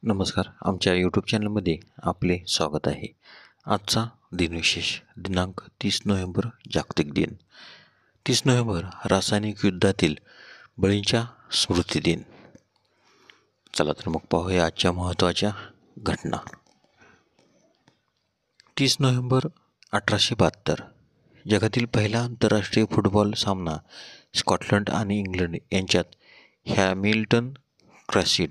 नमस्कार. आमच्या यूट्यूब चॅनलमध्ये आपले स्वागत आहे. आजचा दिनविशेष दिनांक 30 नोव्हेंबर जागतिक दिन. 30 नोव्हेंबर रासायनिक युद्धातील बळींच्या स्मृती दिन. चला तर मग पाहूया आजच्या महत्त्वाच्या घटना. 30 नोव्हेंबर 1872 जगातील पहिला आंतरराष्ट्रीय फुटबॉल सामना स्कॉटलंड आणि इंग्लंड यांच्यात हॅमिल्टन क्रॅसिड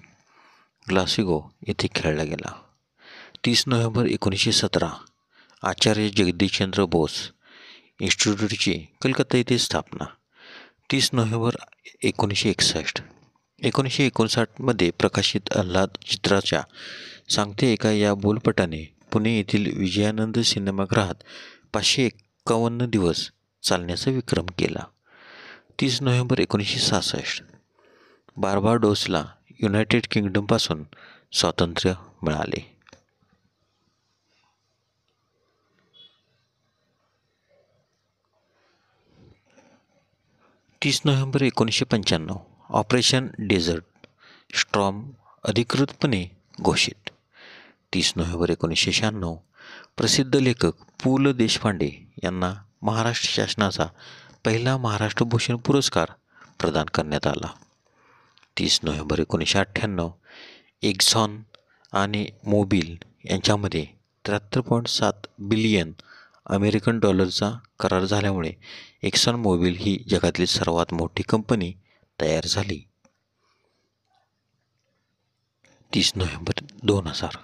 ग्लासगो येथे खेळला गेला. 30 नोव्हेंबर 1917 आचार्य जगदीशचंद्र बोस इन्स्टिट्यूटची कलकत्ता येथे स्थापना. 30 नोव्हेंबर 1961 1959 प्रकाशित आल्हाद चित्राच्या सांगते एका या बोलपटाने पुणे येथील विजयानंद सिनेमागृहात 551 दिवस चालण्याचा विक्रम केला. 30 नोव्हेंबर 1966 बार्बाडोसला युनायटेड किंगडमपासून स्वातंत्र्य मिळाले. 30 नोव्हेंबर 1995 ऑपरेशन डेझर्ट स्ट्रॉम अधिकृतपणे घोषित. 30 नोव्हेंबर 1996 प्रसिद्ध लेखक पु ल देशपांडे यांना महाराष्ट्र शासनाचा पहिला महाराष्ट्र भूषण पुरस्कार प्रदान करण्यात आला. 30 नोव्हेंबर 1998 एक्झॉन आणि मोबिल यांच्यामध्ये 73.7 बिलियन अमेरिकन डॉलरचा करार झाल्यामुळे एक्झॉन मोबिल ही जगातील सर्वात मोठी कंपनी तयार झाली. 30 नोव्हेंबर 2000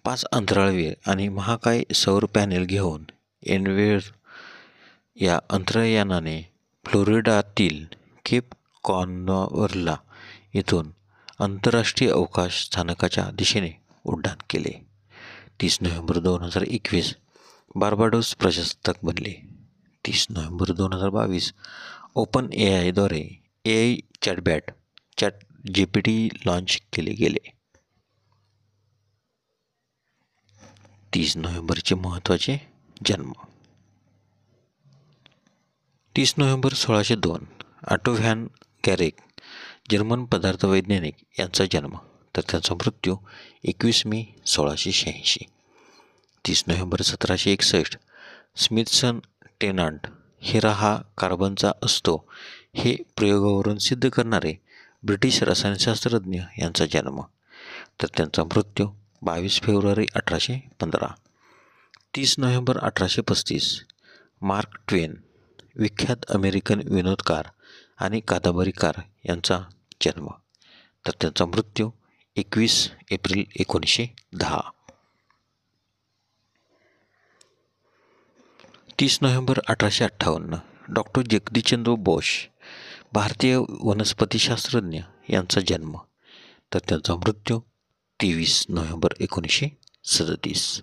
5 अंतराळवीर आणि महाकाय सौर पॅनेल घेऊन एन्डेव्हर या अंतराळयानाने फ्लोरिडातील केप कॉनॉवरला येथून आंतरराष्ट्रीय अवकाश स्थानकाच्या दिशेने उड्डाण केले. 30 नोव्हेंबर 2021 बार्बाडोस प्रजासत्ताक बनले. 30 नोव्हेंबर 2022 ओपन एआयद्वारे AI चॅट GPT लॉन्च केले गेले. 30 नोव्हेंबरचे महत्त्वाचे जन्म. 30 November 1602 Otto von Guericke German पदार्थवैज्ञानिक यांचा जन्म तर त्यांचा मृत्यू 21 मे 1686. 30 नोव्हेंबर 1761 स्मिथसन टेनांट हिरा हा कार्बनचा असतो हे प्रयोगावरून सिद्ध करणारे ब्रिटिश रसायनशास्त्रज्ञ यांचा जन्म तर त्यांचा मृत्यू 22 फेब्रुवारी 1815. 30 नोव्हेंबर 1835 मार्क ट्वेन विख्यात अमेरिकन विनोदकार आणि कादंबरीकार यांचा जन्म तर त्यांचा मृत्यू 21 एप्रिल 1910. 30 नोव्हेंबर 1858 डॉक्टर जगदीशचंद्र बोस भारतीय वनस्पतिशास्त्रज्ञ यांचा जन्म तर त्यांचा मृत्यू 23 नोव्हेंबर 1937.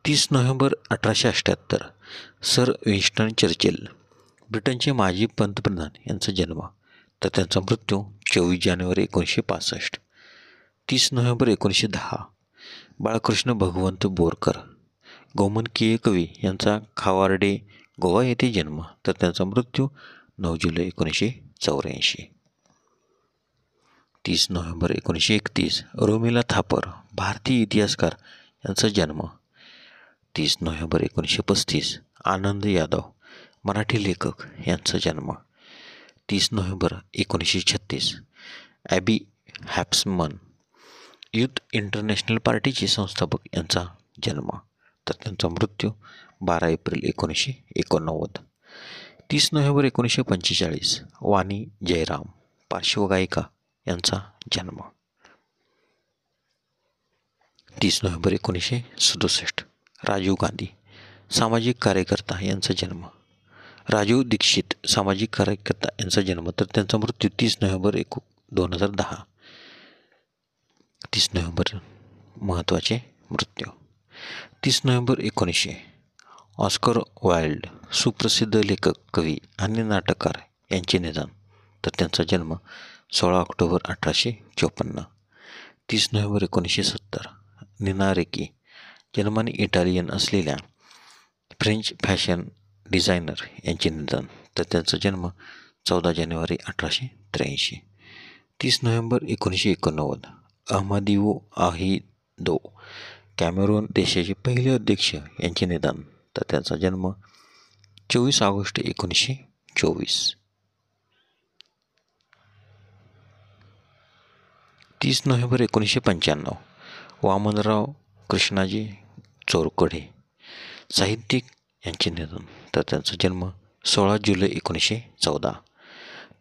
30 नोव्हेंबर 1878 सर विन्स्टन चर्चिल ब्रिटनचे माजी पंतप्रधान यांचा जन्म तर त्यांचा मृत्यू 24 जानेवारी 1965. 30 नोव्हेंबर 1910 बाळकृष्ण भगवंत बोरकर गोमनकीय कवी यांचा खावार्डे गोवा येथे जन्म तर त्यांचा मृत्यू 9 जुलै 1984. 30 नोव्हेंबर 1931 रोमिला थापर भारतीय इतिहासकार यांचा जन्म. 30 नोव्हेंबर 1935 आनंद यादव मराठी लेखक यांचा जन्म. 30 नोव्हेंबर 1936 ॲबी हॅप्समन युथ इंटरनॅशनल पार्टीचे संस्थापक यांचा जन्म तर त्यांचा मृत्यू 12 एप्रिल 1989. 30 नोव्हेंबर 1945 वाणी जयराम पार्श्वगायिका यांचा जन्म. 30 नोव्हेंबर 1967 राजीव गांधी सामाजिक कार्यकर्ता यांचा जन्म. राजीव दीक्षित सामाजिक कार्यकर्ता यांचा जन्म तर त्यांचा मृत्यू 30 नोव्हेंबर 2010. 30 नोव्हेंबर महत्त्वाचे मृत्यू. 30 नोव्हेंबर 1900 ऑस्कर वाइल्ड सुप्रसिद्ध लेखक कवी आणि नाटककार यांचे निधन तर त्यांचा जन्म 16 ऑक्टोबर 1854. 30 नोव्हेंबर 1970 निना रेकी जन्माने इटालियन असलेल्या फ्रेंच फॅशन डिझायनर यांचे निधन तर त्यांचा जन्म 14 जानेवारी 1883. 30 नोव्हेंबर 1989 अहमदिओ आहिदो कॅमेरून देशाचे पहिले अध्यक्ष यांचे निधन, तर त्यांचा जन्म 24 ऑगस्ट 1924. 30 नोव्हेंबर 1995 वामनराव कृष्णाजी चोरकडे साहित्यिक यांचे निधन, तर त्यांचा जन्म 16 जुलै 1914.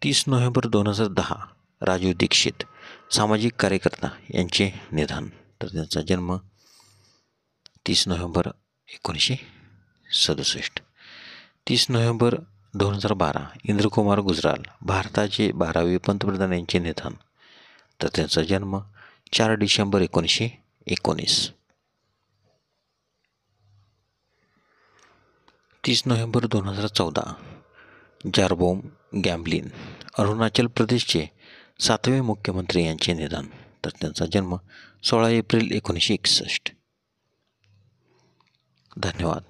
30 नोव्हेंबर 2010 राजू दीक्षित सामाजिक कार्यकर्ता यांचे निधन, तर त्यांचा जन्म 30 नोव्हेंबर 1967. 30 नोव्हेंबर 2012 इंद्रकुमार गुजराल भारताचे 12वे पंतप्रधान यांचे निधन, तर त्यांचा जन्म 4 डिसेंबर 1919. 30 नोव्हेंबर 2014 जारबोम गॅम्ब्लिन अरुणाचल प्रदेशचे 7वे मुख्यमंत्री यांचे निधन, तर त्यांचा जन्म 16 एप्रिल 1961. धन्यवाद.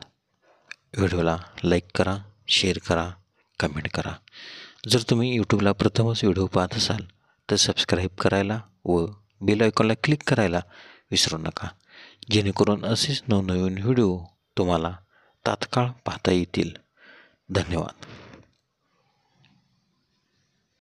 व्हिडिओला लाईक करा, शेअर करा, कमेंट करा. जर तुम्ही यूट्यूबला प्रथमच व्हिडिओ पाहत असाल तर सबस्क्राईब करायला व बेल आयकॉनला क्लिक करायला विसरू नका, जेणेकरून असेच नवनवीन व्हिडिओ तुम्हाला तात्काळ पाहता येतील. धन्यवाद.